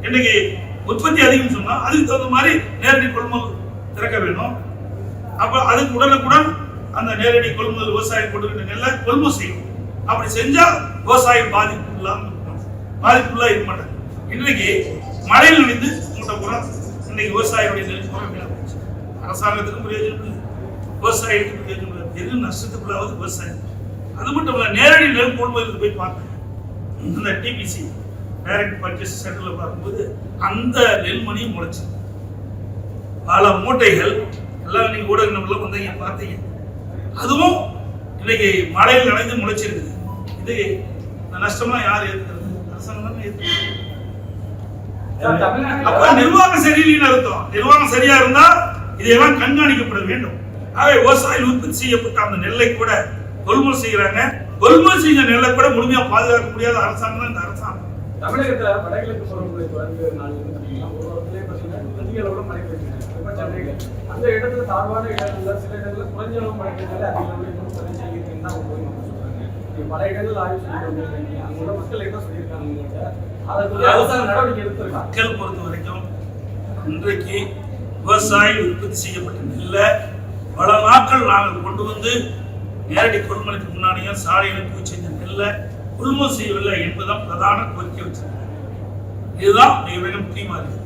இன்னைக்கு உற்பத்தி அதிகம் சொன்னா அதுக்கு தகுந்த மாதிரி நேரடி கொள்முதல் திறக்க வேணும். அப்ப அதுக்கு உடனுக்குடன் அந்த நேரடி கொள்முதல் விவசாயம் போட்டுக்கிட்ட நெல்லை கொள்முதல் செய்யணும். அப்படி செஞ்சா விவசாயம் பாதிப்புள்ளாக இருக்க மாட்டாங்க. இன்றைக்கு மழையில் நினைந்து மூட்டை பூரா இன்னைக்கு விவசாயியுடைய நெல் பூரா போச்சு. அரசாங்கத்துக்கும் பிரயோஜனம் இல்லை, விவசாயத்துக்கும் பிரயோஜனம் இல்லை. எது நஷ்டத்துக்குள்ளாவது விவசாயம். அது மட்டும் இல்ல, நேரடி நெல் கொள்முதலுக்கு போய் பார்த்தேன். அந்த டிபிசி டைரக்ட் பர்ச்சேஸ் சென்டர்ல பார்க்கும்போது அந்த நெல்மணியும் முளைச்சு பல மூட்டைகள் எல்லாம் நீங்க ஊடகங்கள்ல வந்தீங்க பார்த்தீங்க. அதுவும் இன்னைக்கு மழையில் நனைந்து முளைச்சிருக்குது. இது இந்த நஷ்டம்லாம் யார் ஏற்கிறது? அரசாங்கம் தான் ஏற்கிறது. அப்ப நிர்வாகம் சரியில்லைன்னு அர்த்தம். நிர்வாகம் சரியா இருந்தா இதெல்லாம் கண்காணிக்கப்பட வேண்டும். ஆகவே விவசாயிகள் உற்பத்தி செய்யப்பட்ட அந்த நெல்லை கூட கொள்முதல் செய்யறாங்க. கொள்முதல் செய்த நெல்லை கூட முழுமையா பாதுகாக்க முடியாத அரசாங்கம் தான் இந்த அரசாங்கம். தமிழகத்துல வடகிழக்கு பருவமழை வந்து நாள் ஒரு வாரத்திலே பார்த்தீங்கன்னா அதிக அளவுல மழை பெய்யுது. சென்னையில அந்த இடத்துல தாழ்வான இடங்கள்ல சில இடங்கள்ல குறைஞ்ச அளவு மழை பெய்தாலே அதிக அளவுல பிரச்சனை இருக்குன்னு தான் போய் நம்ம சொல்றாங்க. பல இடங்கள் ஆய்வு செய்யறாங்க. அங்குள்ள மக்கள் என்ன சொல்லியிருக்காங்க, அதற்கு அரசாங்க நடவடிக்கை எடுத்திருக்காங்க. மக்கள் பொறுத்த வரைக்கும் இன்றைக்கு விவசாயி உற்பத்தி செய்யப்பட்ட நெல்லை பல நாட்கள் நாங்கள் கொண்டு வந்து நேரடி கொள்முதலுக்கு முன்னாடியே சாலையில் தூக்கி செஞ்ச நெல்லை கொள்முதல் செய்யவில்லை என்பதுதான் பிரதான கோரிக்கை வச்சிருக்காங்க. இதுதான் மிக மிக முக்கியமா இருக்கு.